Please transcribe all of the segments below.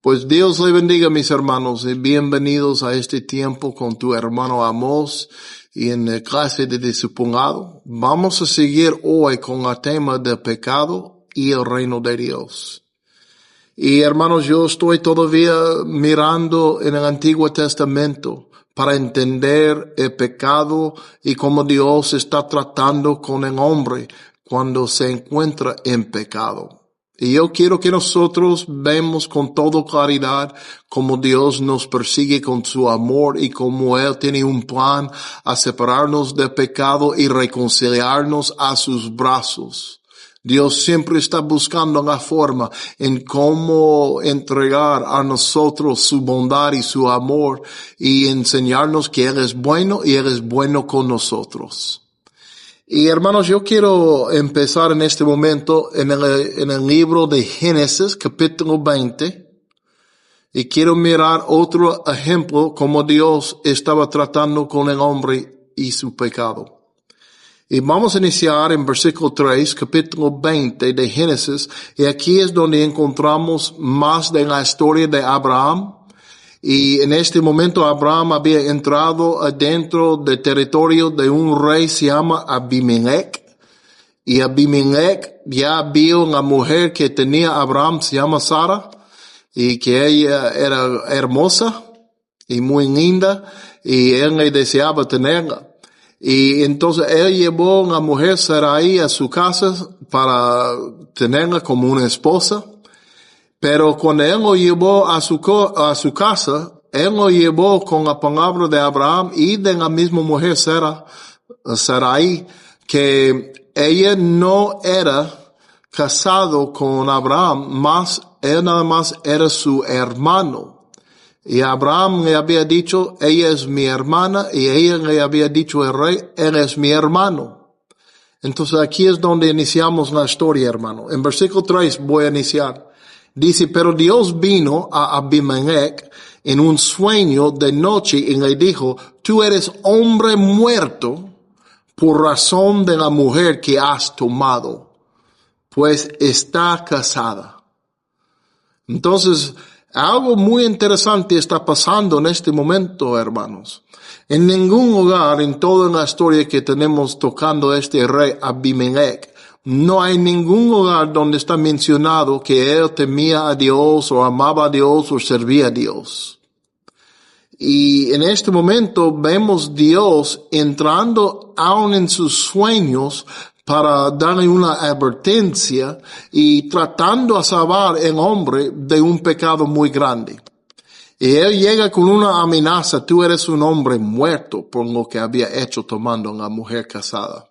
Pues Dios le bendiga, mis hermanos, y bienvenidos a este tiempo con tu hermano Amos y en la clase de discipulado. Vamos a seguir hoy con el tema del pecado y el reino de Dios. Y hermanos, yo estoy todavía mirando en el Antiguo Testamento para entender el pecado y cómo Dios está tratando con el hombre cuando se encuentra en pecado. Y yo quiero que nosotros vemos con toda claridad cómo Dios nos persigue con su amor y cómo Él tiene un plan a separarnos del pecado y reconciliarnos a sus brazos. Dios siempre está buscando la forma en cómo entregar a nosotros su bondad y su amor y enseñarnos que Él es bueno y Él es bueno con nosotros. Y hermanos, yo quiero empezar en este momento en el libro de Génesis, capítulo 20, y quiero mirar otro ejemplo como Dios estaba tratando con el hombre y su pecado. Y vamos a iniciar en versículo 3, capítulo 20 de Génesis, y aquí es donde encontramos más de la historia de Abraham. Y en este momento Abraham había entrado adentro del territorio de un rey se llama Abimelech. Y Abimelech ya vio una mujer que tenía Abraham, se llama Sara, y que ella era hermosa y muy linda, y él le deseaba tenerla. Y entonces él llevó a una mujer Sarai a su casa para tenerla como una esposa. Pero cuando él lo llevó a su casa, él lo llevó con la palabra de Abraham y de la misma mujer Sarai, que ella no era casado con Abraham, él nada más era su hermano. Y Abraham le había dicho, ella es mi hermana, y ella le había dicho al rey, él es mi hermano. Entonces aquí es donde iniciamos la historia, hermano. En versículo 3 voy a iniciar. Dice, pero Dios vino a Abimelech en un sueño de noche y le dijo, tú eres hombre muerto por razón de la mujer que has tomado, pues está casada. Entonces, algo muy interesante está pasando en este momento, hermanos. En ningún lugar en toda la historia que tenemos tocando este rey Abimelech, no hay ningún lugar donde está mencionado que él temía a Dios o amaba a Dios o servía a Dios. Y en este momento vemos Dios entrando aún en sus sueños para darle una advertencia y tratando a salvar al hombre de un pecado muy grande. Y él llega con una amenaza, tú eres un hombre muerto por lo que había hecho tomando a la mujer casada.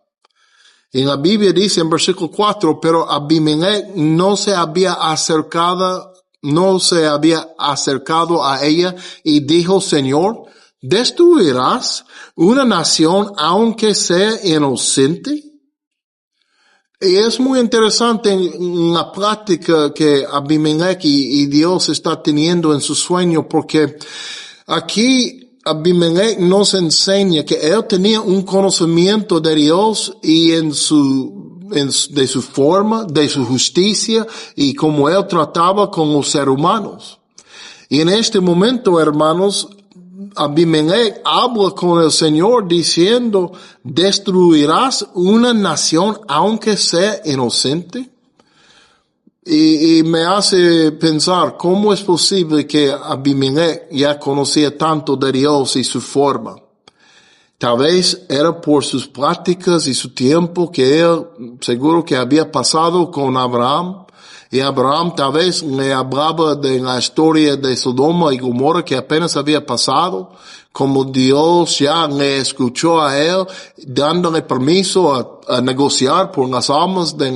Y en la Biblia dice en versículo 4, pero Abimelech no se había acercado a ella y dijo, Señor, ¿destruirás una nación aunque sea inocente? Y es muy interesante en la práctica que Abimelech y Dios está teniendo en su sueño, porque aquí Abimelech nos enseña que él tenía un conocimiento de Dios y de su forma, de su justicia y cómo él trataba con los seres humanos. Y en este momento, hermanos, Abimelech habla con el Señor diciendo, ¿destruirás una nación aunque sea inocente? Y me hace pensar cómo es posible que Abimelech ya conocía tanto de Dios y su forma. Tal vez era por sus prácticas y su tiempo que él seguro que había pasado con Abraham. Y Abraham tal vez le hablaba de la historia de Sodoma y Gomorra que apenas había pasado, como Dios ya le escuchó a él, dándole permiso a negociar por las almas de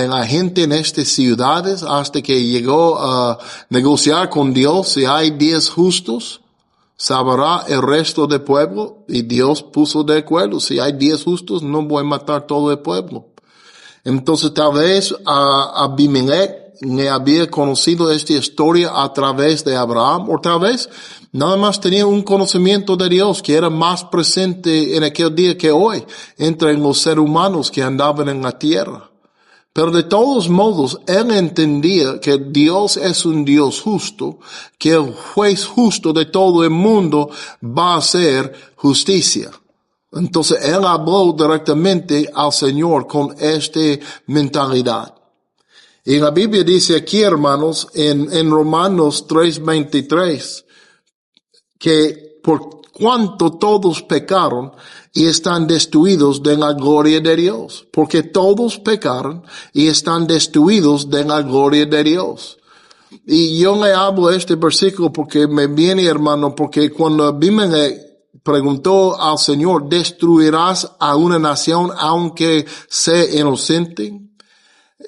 la gente en estas ciudades, hasta que llegó a negociar con Dios. Si hay 10 justos, salvará el resto del pueblo, y Dios puso de acuerdo, si hay 10 justos, no voy a matar todo el pueblo. Entonces tal vez Abimelech le había conocido esta historia a través de Abraham, o tal vez nada más tenía un conocimiento de Dios que era más presente en aquel día que hoy entre los seres humanos que andaban en la tierra. Pero de todos modos, él entendía que Dios es un Dios justo, que el juez justo de todo el mundo va a hacer justicia. Entonces él habló directamente al Señor con esta mentalidad. Y la Biblia dice aquí, hermanos, en Romanos 3:23, que por cuanto todos pecaron y están destruidos de la gloria de Dios, porque todos pecaron y están destruidos de la gloria de Dios. Y yo le hablo este versículo porque me viene, hermano, porque cuando Abimelech preguntó al Señor, ¿destruirás a una nación aunque sea inocente?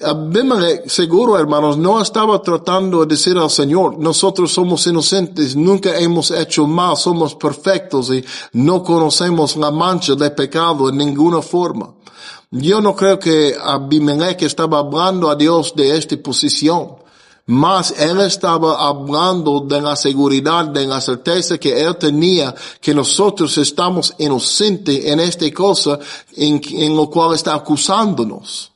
Abimelech, seguro, hermanos, no estaba tratando de decir al Señor, nosotros somos inocentes, nunca hemos hecho mal, somos perfectos y no conocemos la mancha de pecado en ninguna forma. Yo no creo que Abimelech estaba hablando a Dios de esta posición. Más él estaba hablando de la seguridad, de la certeza que él tenía que nosotros estamos inocentes en esta cosa en lo cual está acusándonos.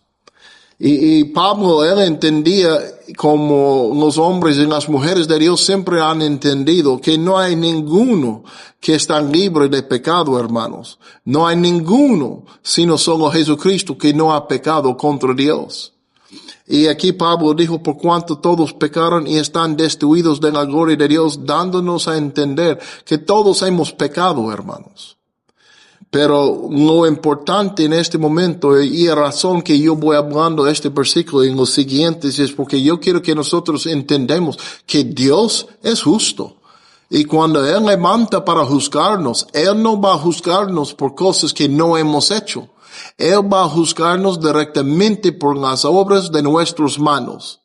Y Pablo, él entendía como los hombres y las mujeres de Dios siempre han entendido que no hay ninguno que está libre de pecado, hermanos. No hay ninguno, sino solo Jesucristo que no ha pecado contra Dios. Y aquí Pablo dijo, por cuanto todos pecaron y están destruidos de la gloria de Dios, dándonos a entender que todos hemos pecado, hermanos. Pero lo importante en este momento, y la razón que yo voy hablando de este versículo en los siguientes, es porque yo quiero que nosotros entendamos que Dios es justo. Y cuando Él levanta para juzgarnos, Él no va a juzgarnos por cosas que no hemos hecho. Él va a juzgarnos directamente por las obras de nuestras manos.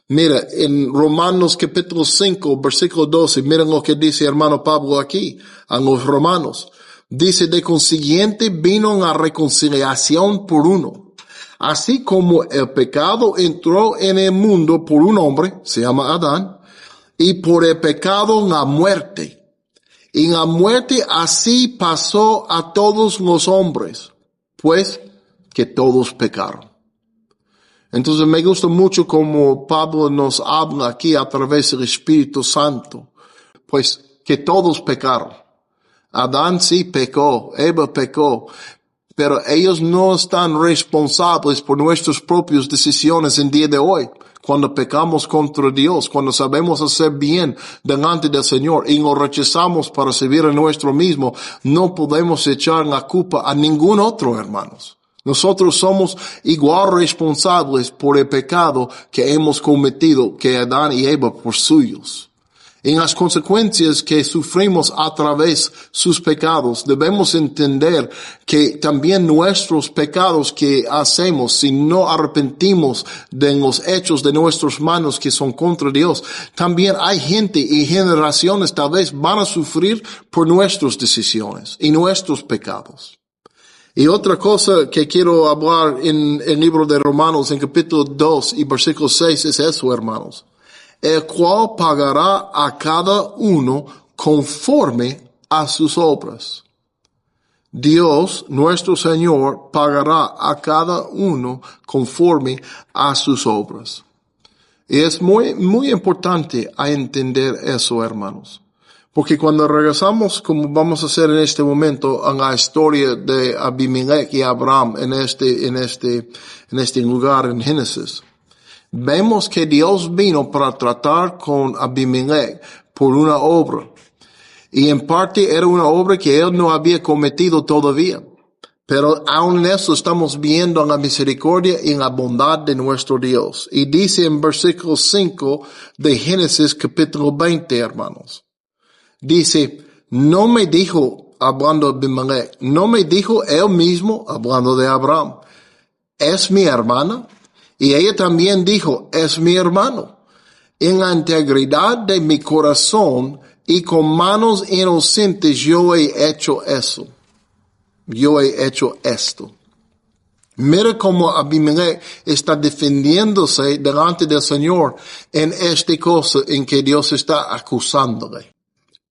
Mira, en Romanos capítulo 5, versículo 12, miren lo que dice hermano Pablo aquí, a los romanos. Dice, de consiguiente vino la reconciliación por uno. Así como el pecado entró en el mundo por un hombre, se llama Adán, y por el pecado la muerte. Y la muerte así pasó a todos los hombres, pues que todos pecaron. Entonces me gusta mucho como Pablo nos habla aquí a través del Espíritu Santo, pues que todos pecaron. Adán sí pecó, Eva pecó, pero ellos no están responsables por nuestras propias decisiones en día de hoy. Cuando pecamos contra Dios, cuando sabemos hacer bien delante del Señor y lo rechazamos para servir a nuestro mismo, no podemos echar la culpa a ningún otro, hermanos. Nosotros somos igual responsables por el pecado que hemos cometido que Adán y Eva por suyos. En las consecuencias que sufrimos a través de sus pecados, debemos entender que también nuestros pecados que hacemos, si no arrepentimos de los hechos de nuestras manos que son contra Dios, también hay gente y generaciones tal vez van a sufrir por nuestras decisiones y nuestros pecados. Y otra cosa que quiero hablar en el libro de Romanos, en capítulo 2 y versículo 6, es eso, hermanos. El cual pagará a cada uno conforme a sus obras. Dios, nuestro Señor, pagará a cada uno conforme a sus obras. Y es muy importante a entender eso, hermanos. Porque cuando regresamos, como vamos a hacer en este momento, a la historia de Abimelech y Abraham en este lugar en Génesis, vemos que Dios vino para tratar con Abimelech por una obra. Y en parte era una obra que él no había cometido todavía. Pero aún en eso estamos viendo la misericordia y la bondad de nuestro Dios. Y dice en versículo 5 de Génesis capítulo 20, hermanos. Dice, no me dijo, hablando de Abimelech, no me dijo él mismo, hablando de Abraham, ¿es mi hermana? Y ella también dijo, es mi hermano. En la integridad de mi corazón y con manos inocentes yo he hecho eso. Yo he hecho esto. Mira cómo Abimelech está defendiéndose delante del Señor en esta cosa en que Dios está acusándole.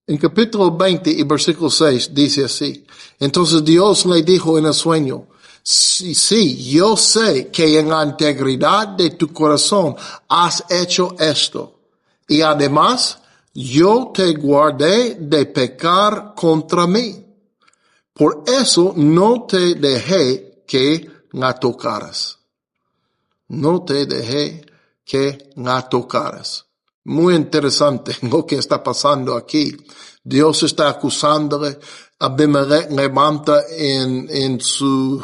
En capítulo 20 y versículo 6 dice así, entonces Dios le dijo en el sueño, sí, yo sé que en la integridad de tu corazón has hecho esto. Y además, yo te guardé de pecar contra mí. Por eso no te dejé que la tocaras. No te dejé que la tocaras. Muy interesante lo que está pasando aquí. Dios está acusándole. Abimelech levanta en su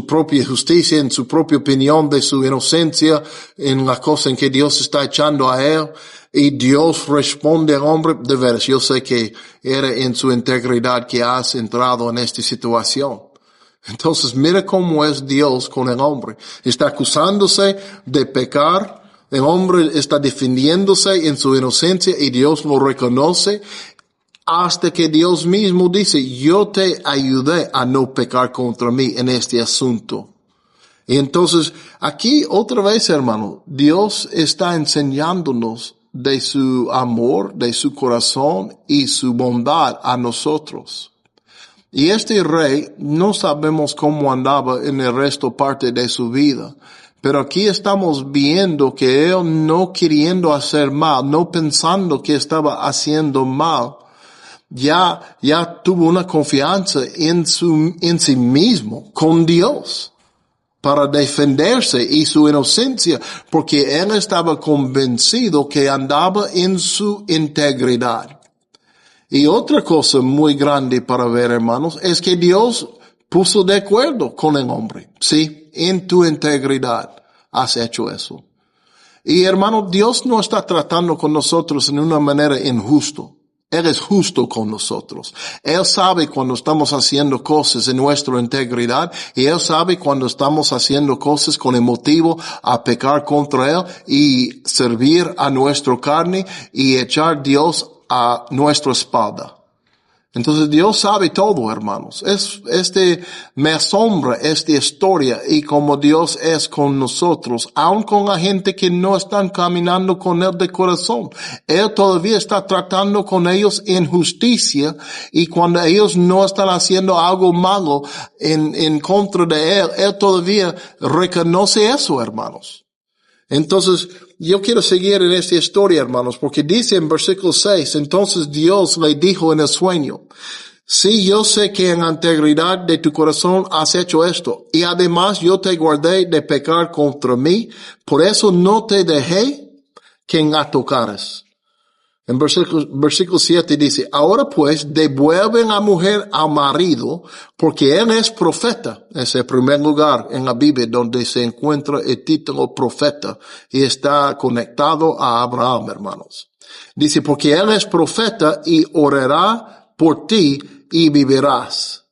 propia justicia, en su propia opinión de su inocencia, en la cosa en que Dios está echando a él. Y Dios responde al hombre, de veras, yo sé que era en su integridad que has entrado en esta situación. Entonces, mira cómo es Dios con el hombre. Está acusándose de pecar. El hombre está defendiéndose en su inocencia y Dios lo reconoce hasta que Dios mismo dice, yo te ayudé a no pecar contra mí en este asunto. Y entonces, aquí otra vez, hermano, Dios está enseñándonos de su amor, de su corazón y su bondad a nosotros. Y este rey no sabemos cómo andaba en el resto parte de su vida. Pero aquí estamos viendo que él no queriendo hacer mal, no pensando que estaba haciendo mal, ya tuvo una confianza en sí mismo, con Dios, para defenderse y su inocencia, porque él estaba convencido que andaba en su integridad. Y otra cosa muy grande para ver, hermanos, es que Dios puso de acuerdo con el hombre. Sí, en tu integridad has hecho eso. Y hermano, Dios no está tratando con nosotros en una manera injusta. Él es justo con nosotros. Él sabe cuando estamos haciendo cosas en nuestra integridad y Él sabe cuando estamos haciendo cosas con el motivo a pecar contra Él y servir a nuestra carne y echar Dios a nuestra espalda. Entonces Dios sabe todo, hermanos. Me asombra esta historia y como Dios es con nosotros, aun con la gente que no están caminando con Él de corazón. Él todavía está tratando con ellos en justicia y cuando ellos no están haciendo algo malo en contra de Él, Él todavía reconoce eso, hermanos. Entonces, yo quiero seguir en esta historia, hermanos, porque dice en versículo 6, entonces Dios le dijo en el sueño, sí, yo sé que en la integridad de tu corazón has hecho esto, y además yo te guardé de pecar contra mí, por eso no te dejé que la tocaras. En versículo 7 dice, ahora pues devuelven a mujer al marido porque él es profeta. Es el primer lugar en la Biblia donde se encuentra el título profeta y está conectado a Abraham, hermanos. Dice, porque él es profeta y orará por ti y vivirás.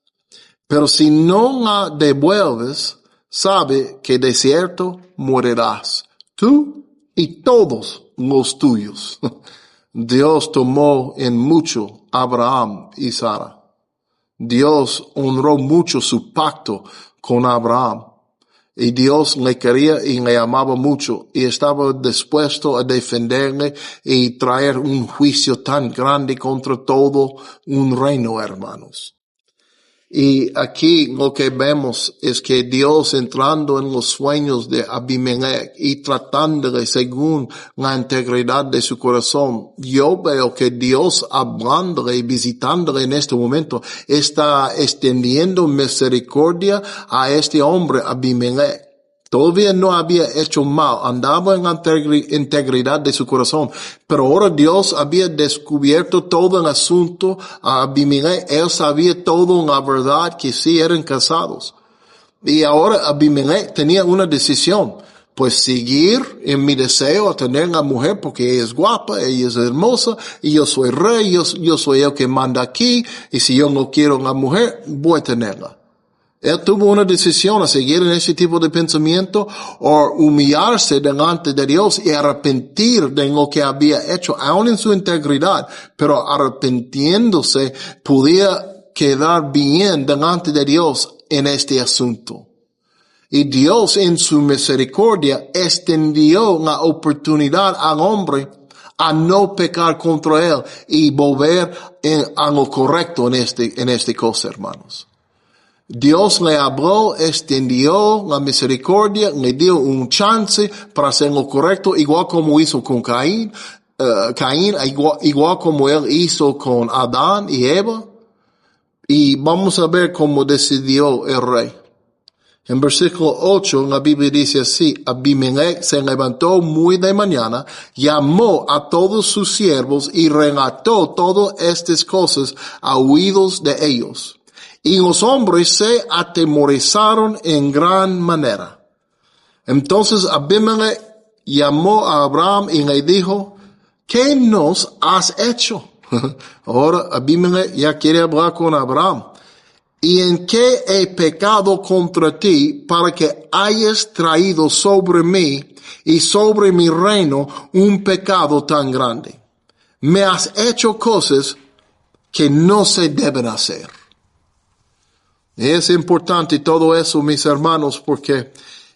Pero si no la devuelves, sabe que de cierto morirás, tú y todos los tuyos. Dios tomó en mucho a Abraham y Sara. Dios honró mucho su pacto con Abraham. Y Dios le quería y le amaba mucho y estaba dispuesto a defenderle y traer un juicio tan grande contra todo un reino, hermanos. Y aquí lo que vemos es que Dios entrando en los sueños de Abimelech y tratándole según la integridad de su corazón, yo veo que Dios hablándole y visitándole en este momento está extendiendo misericordia a este hombre Abimelech. Todavía no había hecho mal, andaba en la integridad de su corazón, pero ahora Dios había descubierto todo el asunto a Abimelech. Él sabía todo la verdad que sí eran casados. Y ahora Abimelech tenía una decisión, pues seguir en mi deseo a tener la mujer porque ella es guapa, ella es hermosa, y yo soy rey, yo soy el que manda aquí, y si yo no quiero la mujer, voy a tenerla. Él tuvo una decisión a seguir en ese tipo de pensamiento o humillarse delante de Dios y arrepentir de lo que había hecho, aún en su integridad, pero arrepintiéndose podía quedar bien delante de Dios en este asunto. Y Dios en su misericordia extendió la oportunidad al hombre a no pecar contra él y volver a lo correcto en este cosa, hermanos. Dios le habló, extendió la misericordia, le dio un chance para hacer lo correcto, igual como hizo con Caín, igual como él hizo con Adán y Eva. Y vamos a ver cómo decidió el rey. En versículo 8, la Biblia dice así: Abimelech se levantó muy de mañana, llamó a todos sus siervos y relató todas estas cosas a oídos de ellos. Y los hombres se atemorizaron en gran manera. Entonces Abimelech llamó a Abraham y le dijo: ¿qué nos has hecho? Ahora Abimelech ya quiere hablar con Abraham. ¿Y en qué he pecado contra ti para que hayas traído sobre mí y sobre mi reino un pecado tan grande? Me has hecho cosas que no se deben hacer. Es importante todo eso, mis hermanos, porque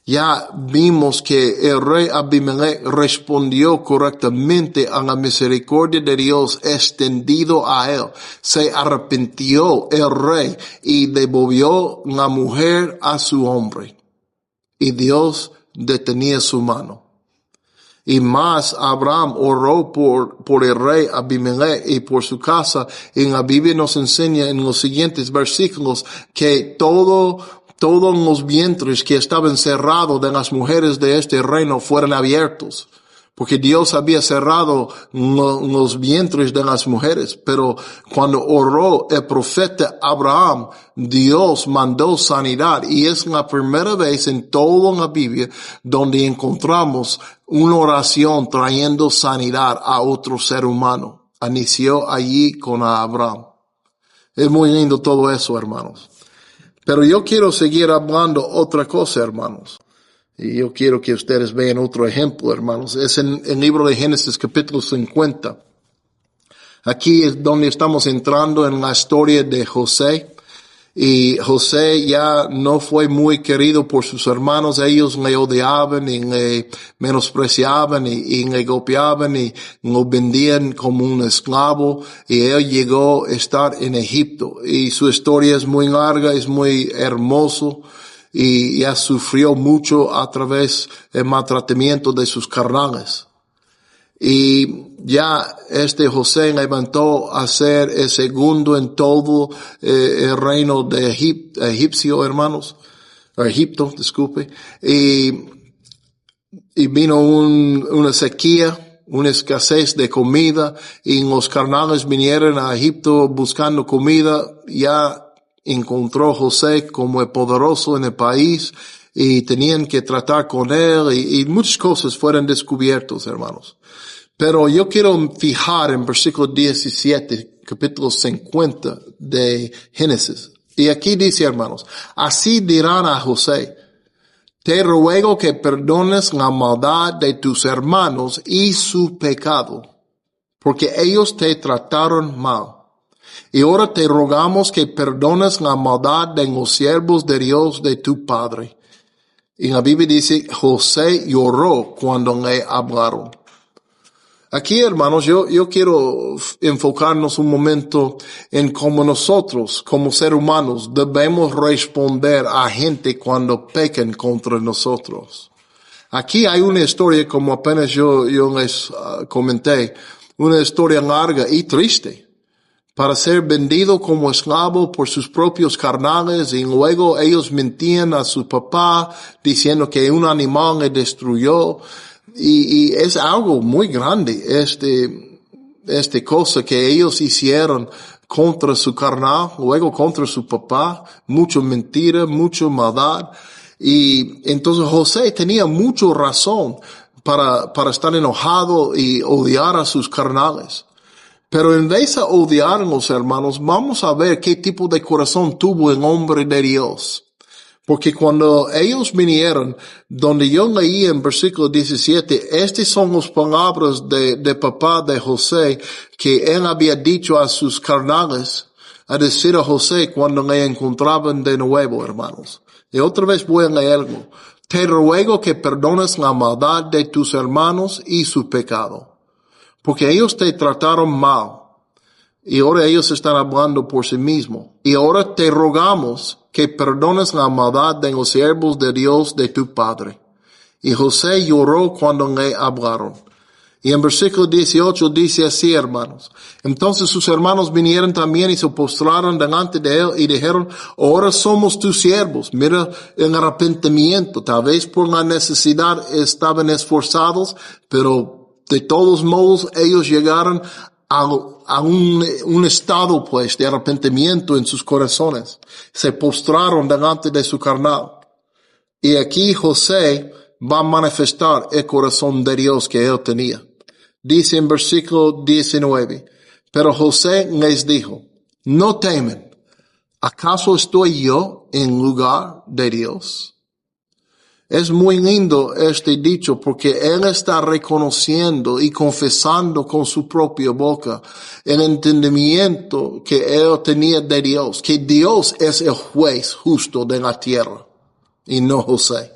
ya vimos que el rey Abimelech respondió correctamente a la misericordia de Dios extendido a él. Se arrepintió el rey y devolvió la mujer a su hombre. Y Dios detenía su mano. Y más, Abraham oró por el rey Abimelech y por su casa. En la Biblia nos enseña en los siguientes versículos que todos los vientres que estaban cerrados de las mujeres de este reino fueron abiertos. Porque Dios había cerrado los vientres de las mujeres. Pero cuando oró el profeta Abraham, Dios mandó sanidad. Y es la primera vez en toda la Biblia donde encontramos una oración trayendo sanidad a otro ser humano. Inició allí con Abraham. Es muy lindo todo eso, hermanos. Pero yo quiero seguir hablando otra cosa, hermanos. Y yo quiero que ustedes vean otro ejemplo, hermanos. Es en el libro de Génesis capítulo 50. Aquí es donde estamos entrando en la historia de José. Y José ya no fue muy querido por sus hermanos. Ellos le odiaban y le menospreciaban y le golpeaban y lo vendían como un esclavo. Y él llegó a estar en Egipto. Y su historia es muy larga, es muy hermoso. Y ya sufrió mucho a través del maltratamiento de sus carnales. Y ya José levantó a ser el segundo en todo el reino de Egipto, hermanos. Egipto, disculpe. Y vino una sequía, una escasez de comida, y los carnales vinieron a Egipto buscando comida. Ya encontró José como el poderoso en el país y tenían que tratar con él y muchas cosas fueron descubiertas, hermanos. Pero yo quiero fijar en versículo 17, capítulo 50 de Génesis. Y aquí dice, hermanos: así dirán a José: te ruego que perdones la maldad de tus hermanos y su pecado, porque ellos te trataron mal. Y ahora te rogamos que perdones la maldad de los siervos de Dios de tu padre. Y la Biblia dice: José lloró cuando le hablaron. Aquí, hermanos, yo quiero enfocarnos un momento en cómo nosotros, como seres humanos, debemos responder a gente cuando pecan contra nosotros. Aquí hay una historia, como apenas yo les comenté, una historia larga y triste. Para ser vendido como esclavo por sus propios carnales, y luego ellos mentían a su papá diciendo que un animal le destruyó. Y es algo muy grande, este cosa que ellos hicieron contra su carnal, luego contra su papá, mucha mentira, mucha maldad. Y entonces José tenía mucha razón para estar enojado y odiar a sus carnales. Pero en vez de odiarnos, hermanos, vamos a ver qué tipo de corazón tuvo el hombre de Dios. Porque cuando ellos vinieron, donde yo leí en versículo 17, estas son las palabras de papá de José, que él había dicho a sus carnales, a decir a José cuando le encontraban de nuevo, hermanos. Y otra vez voy a leerlo. Te ruego que perdones la maldad de tus hermanos y su pecado, porque ellos te trataron mal. Y ahora ellos están hablando por sí mismos. Y ahora te rogamos que perdones la maldad de los siervos de Dios de tu padre. Y José lloró cuando le hablaron. Y en versículo 18 dice así, hermanos. Entonces sus hermanos vinieron también y se postraron delante de él y dijeron, ahora somos tus siervos. Mira el arrepentimiento. Tal vez por la necesidad estaban esforzados, pero de todos modos ellos llegaron a un estado pues de arrepentimiento en sus corazones. Se postraron delante de su carnal. Y aquí José va a manifestar el corazón de Dios que él tenía. Dice en versículo 19, pero José les dijo, no temen, ¿acaso estoy yo en lugar de Dios? Es muy lindo este dicho porque él está reconociendo y confesando con su propia boca el entendimiento que él tenía de Dios, que Dios es el juez justo de la tierra y no José.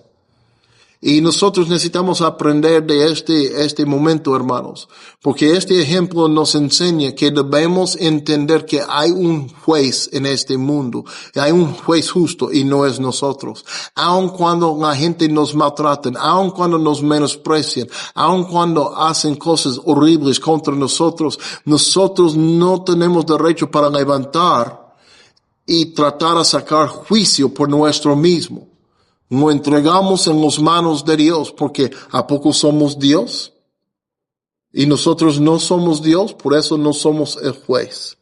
Y nosotros necesitamos aprender de este momento, hermanos, porque este ejemplo nos enseña que debemos entender que hay un juez en este mundo, hay un juez justo y no es nosotros. Aun cuando la gente nos maltrata, aun cuando nos menosprecian, aun cuando hacen cosas horribles contra nosotros, nosotros no tenemos derecho para levantar y tratar de sacar juicio por nuestro mismo. Lo entregamos en las manos de Dios, porque ¿a poco somos Dios? Y nosotros no somos Dios, por eso no somos el juez.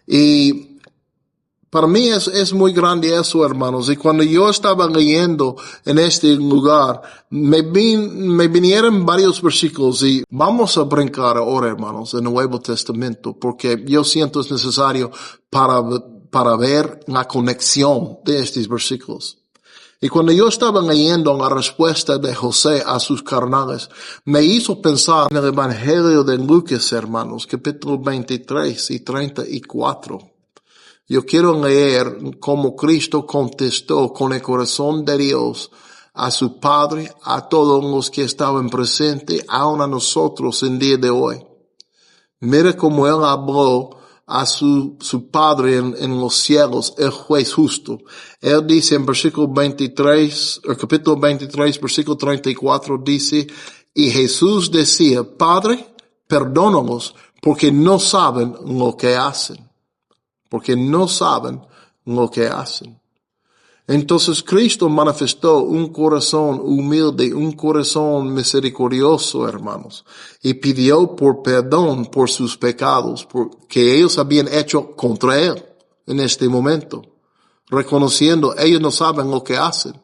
Y para mí es muy grande eso, hermanos. Y cuando yo estaba leyendo en este lugar, me vinieron varios versículos y vamos a brincar ahora, hermanos, en el Nuevo Testamento, porque yo siento es necesario para ver la conexión de estos versículos. Y cuando yo estaba leyendo la respuesta de José a sus carnales, me hizo pensar en el Evangelio de Lucas, hermanos, capítulo 23 y 34. Yo quiero leer cómo Cristo contestó con el corazón de Dios a su Padre, a todos los que estaban presentes, aun a nosotros en día de hoy. Mira cómo Él habló a su Padre en los cielos, el juez justo. Él dice en versículo 23, el capítulo 23, versículo 34, dice, y Jesús decía, Padre, perdónalos porque no saben lo que hacen. Porque no saben lo que hacen. Entonces Cristo manifestó un corazón humilde, un corazón misericordioso, hermanos, y pidió por perdón por sus pecados, que ellos habían hecho contra Él en este momento, reconociendo, ellos no saben lo que hacen.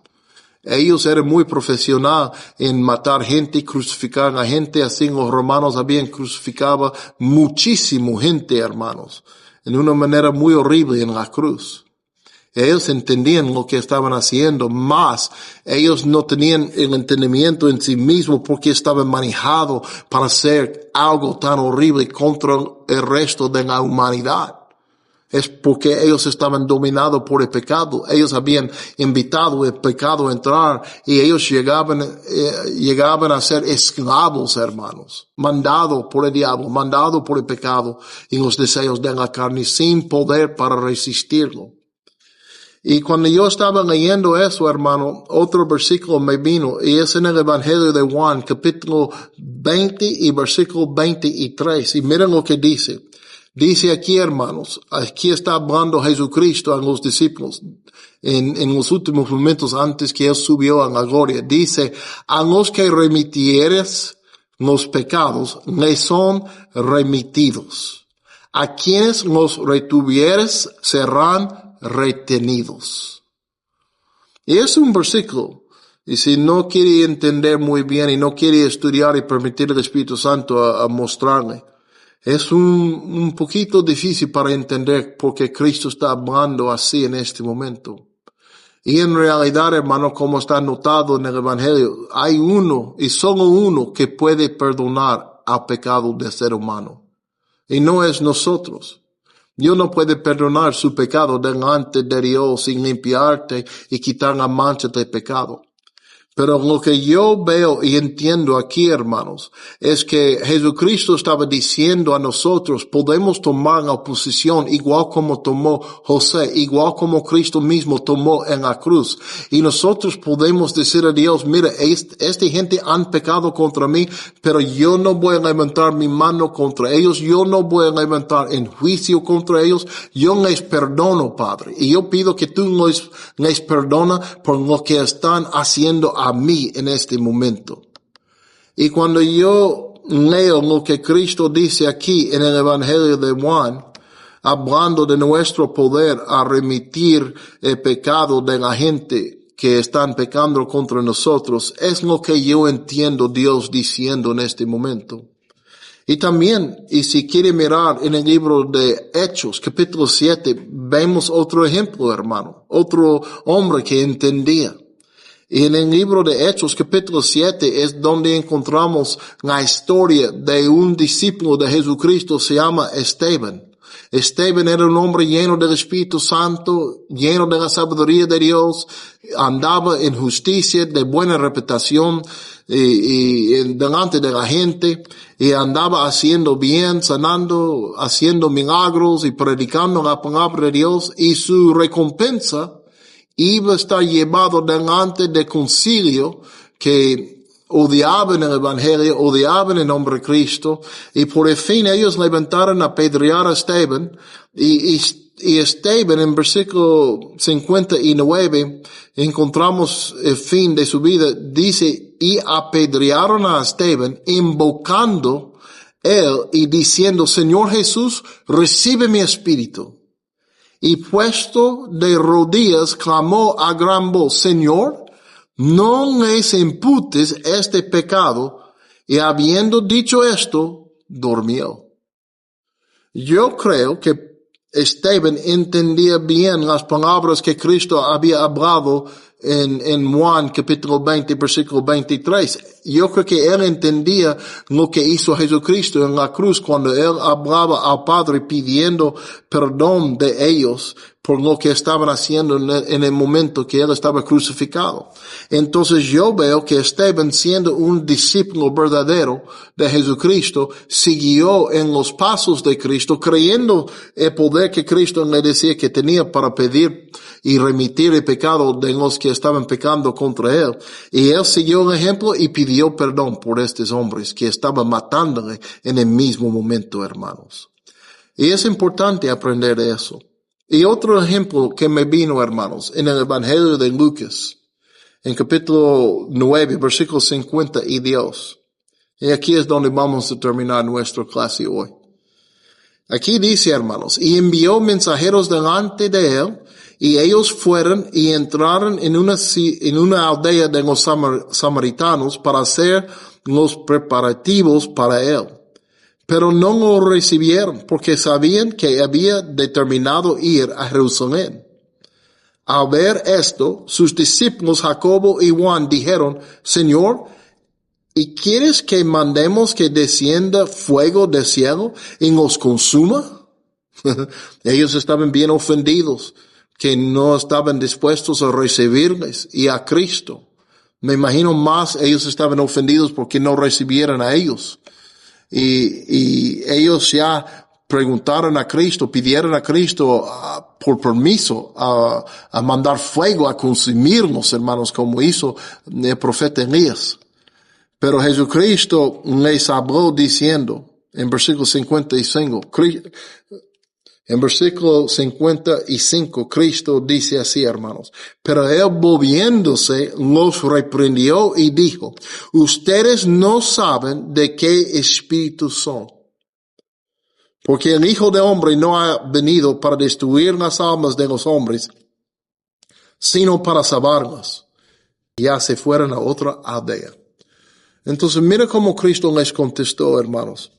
Ellos eran muy profesionales en matar gente y crucificar a gente, así los romanos habían crucificado muchísimo gente, hermanos, en una manera muy horrible en la cruz. Ellos entendían lo que estaban haciendo, más ellos no tenían el entendimiento en sí mismos porque estaban manejados para hacer algo tan horrible contra el resto de la humanidad. Es porque ellos estaban dominados por el pecado. Ellos habían invitado el pecado a entrar y ellos llegaban a ser esclavos, hermanos, mandados por el diablo, mandados por el pecado y los deseos de la carne sin poder para resistirlo. Y cuando yo estaba leyendo eso, hermano, otro versículo me vino, y es en el Evangelio de Juan, capítulo 20 y versículo 23. Y miren lo que dice. Dice aquí, hermanos, aquí está hablando Jesucristo a los discípulos en los últimos momentos antes que Él subió a la gloria. Dice, a los que remitieres los pecados, les son remitidos. A quienes los retuvieres serán retenidos. Y es un versículo. Y si no quiere entender muy bien y no quiere estudiar y permitir al Espíritu Santo a mostrarle, es un poquito difícil para entender porque Cristo está hablando así en este momento. Y en realidad, hermano, como está anotado en el Evangelio, hay uno y solo uno que puede perdonar al pecado del ser humano. Y no es nosotros. Dios no puede perdonar su pecado delante de Dios sin limpiarte y quitar la mancha del pecado. Pero lo que yo veo y entiendo aquí, hermanos, es que Jesucristo estaba diciendo a nosotros, podemos tomar la posición igual como tomó José, igual como Cristo mismo tomó en la cruz. Y nosotros podemos decir a Dios, mira, esta gente han pecado contra mí, pero yo no voy a levantar mi mano contra ellos, yo no voy a levantar en juicio contra ellos, yo les perdono, Padre. Y yo pido que tú les perdona por lo que están haciendo a mí en este momento. Y cuando yo leo lo que Cristo dice aquí en el Evangelio de Juan, hablando de nuestro poder a remitir el pecado de la gente que están pecando contra nosotros, es lo que yo entiendo Dios diciendo en este momento. Y también, y si quiere mirar en el libro de Hechos, capítulo 7, vemos otro ejemplo, hermano, otro hombre que entendía. Y en el libro de Hechos, capítulo 7, es donde encontramos la historia de un discípulo de Jesucristo, se llama Esteban. Esteban era un hombre lleno del Espíritu Santo, lleno de la sabiduría de Dios, andaba en justicia, de buena reputación, y delante de la gente, y andaba haciendo bien, sanando, haciendo milagros y predicando la palabra de Dios, y su recompensa iba a estar llevado delante del concilio que odiaban el Evangelio, odiaban el nombre de Cristo, y por el fin ellos levantaron a apedrear a Esteban, y Esteban en versículo 59 encontramos el fin de su vida, dice, y apedrearon a Esteban invocando él y diciendo, Señor Jesús, recibe mi espíritu. Y puesto de rodillas clamó a gran voz, Señor, no les imputes este pecado. Y habiendo dicho esto, durmió. Yo creo que Esteban entendía bien las palabras que Cristo había hablado en Juan capítulo 20, versículo 23. Yo creo que él entendía lo que hizo Jesucristo en la cruz cuando él hablaba al Padre pidiendo perdón de ellos por lo que estaban haciendo en el momento que él estaba crucificado. Entonces yo veo que Esteban, siendo un discípulo verdadero de Jesucristo, siguió en los pasos de Cristo, creyendo el poder que Cristo le decía que tenía para pedir y remitir el pecado de los que estaban pecando contra él. Y él siguió el ejemplo y pidió perdón por estos hombres que estaban matándole en el mismo momento, hermanos. Y es importante aprender eso. Y otro ejemplo que me vino, hermanos, en el Evangelio de Lucas, en capítulo 9, versículo 52. Y aquí es donde vamos a terminar nuestra clase hoy. Aquí dice, hermanos, y envió mensajeros delante de él, y ellos fueron y entraron en una aldea de los samaritanos para hacer los preparativos para él. Pero no lo recibieron porque sabían que había determinado ir a Jerusalén. Al ver esto, sus discípulos Jacobo y Juan dijeron, Señor, ¿y quieres que mandemos que descienda fuego del cielo y nos consuma? Ellos estaban bien ofendidos, que no estaban dispuestos a recibirles y a Cristo. Me imagino más ellos estaban ofendidos porque no recibieran a ellos. Y ellos ya preguntaron a Cristo, pidieron a Cristo por permiso a mandar fuego a consumirnos, hermanos, como hizo el profeta Elías. Pero Jesucristo les habló diciendo, en versículo 55, Cristo dice así, hermanos, pero él volviéndose los reprendió y dijo, ustedes no saben de qué espíritu son, porque el Hijo del Hombre no ha venido para destruir las almas de los hombres, sino para salvarlas. Y ya se fueron a otra aldea. Entonces mira cómo Cristo les contestó, hermanos.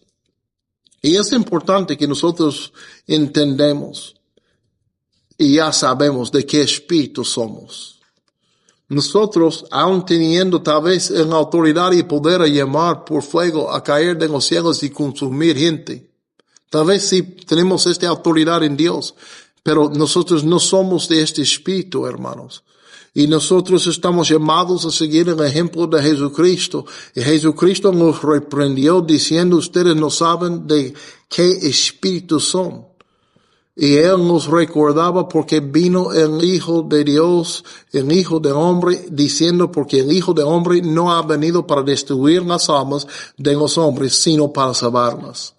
Y es importante que nosotros entendemos y ya sabemos de qué espíritu somos. Nosotros, aun teniendo tal vez la autoridad y poder a llamar por fuego a caer de los cielos y consumir gente, tal vez sí tenemos esta autoridad en Dios, pero nosotros no somos de este espíritu, hermanos. Y nosotros estamos llamados a seguir el ejemplo de Jesucristo. Y Jesucristo nos reprendió diciendo, ustedes no saben de qué espíritu son. Y Él nos recordaba porque vino el Hijo de Dios, el Hijo del Hombre, diciendo porque el Hijo del Hombre no ha venido para destruir las almas de los hombres, sino para salvarlas.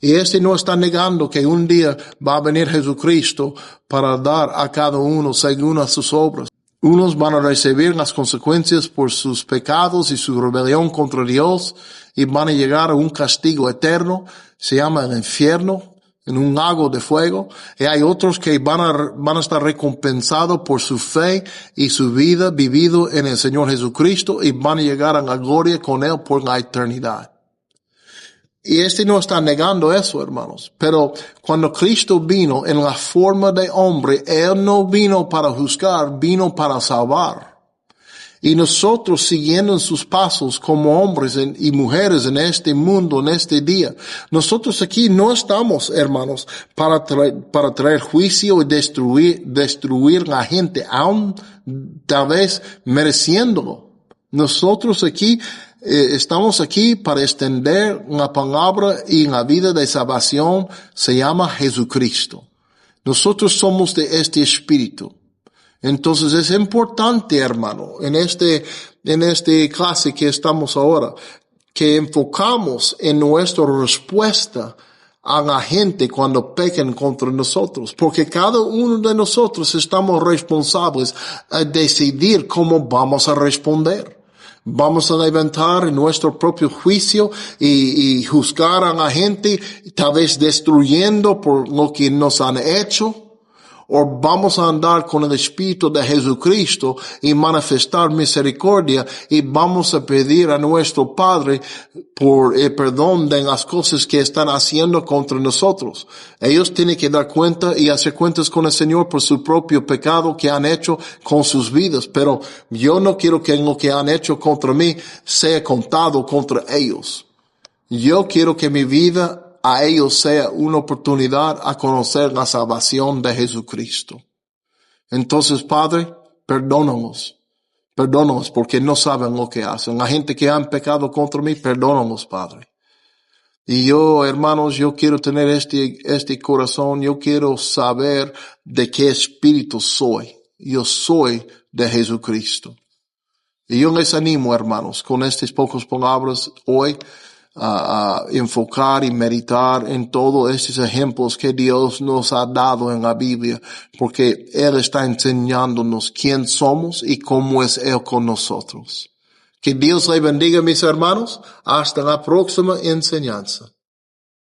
Y no está negando que un día va a venir Jesucristo para dar a cada uno según a sus obras. Unos van a recibir las consecuencias por sus pecados y su rebelión contra Dios y van a llegar a un castigo eterno, se llama el infierno, en un lago de fuego. Y hay otros que van a estar recompensados por su fe y su vida vivido en el Señor Jesucristo y van a llegar a la gloria con Él por la eternidad. Y no está negando eso, hermanos. Pero cuando Cristo vino en la forma de hombre, Él no vino para juzgar, vino para salvar. Y nosotros siguiendo en sus pasos como hombres y mujeres en este mundo, en este día, nosotros aquí no estamos, hermanos, para traer juicio y destruir la gente, aún tal vez mereciéndolo. Nosotros aquí estamos aquí para extender la palabra y la vida de salvación se llama Jesucristo. Nosotros somos de este espíritu. Entonces es importante, hermano, en este clase que estamos ahora, que enfocamos en nuestra respuesta a la gente cuando pecan contra nosotros, porque cada uno de nosotros estamos responsables a decidir cómo vamos a responder. Vamos a levantar nuestro propio juicio y juzgar a la gente, tal vez destruyendo por lo que nos han hecho. O vamos a andar con el Espíritu de Jesucristo y manifestar misericordia y vamos a pedir a nuestro Padre por el perdón de las cosas que están haciendo contra nosotros. Ellos tienen que dar cuenta y hacer cuentas con el Señor por su propio pecado que han hecho con sus vidas. Pero yo no quiero que lo que han hecho contra mí sea contado contra ellos. Yo quiero que mi vida a ellos sea una oportunidad a conocer la salvación de Jesucristo. Entonces, Padre, perdónanos porque no saben lo que hacen. La gente que han pecado contra mí, perdónanos, Padre. Y yo, hermanos, yo quiero tener este corazón, yo quiero saber de qué espíritu soy. Yo soy de Jesucristo. Y yo les animo, hermanos, con estas pocas palabras hoy, a enfocar y meditar en todos estos ejemplos que Dios nos ha dado en la Biblia, porque Él está enseñándonos quién somos y cómo es Él con nosotros. Que Dios le bendiga, mis hermanos. Hasta la próxima enseñanza.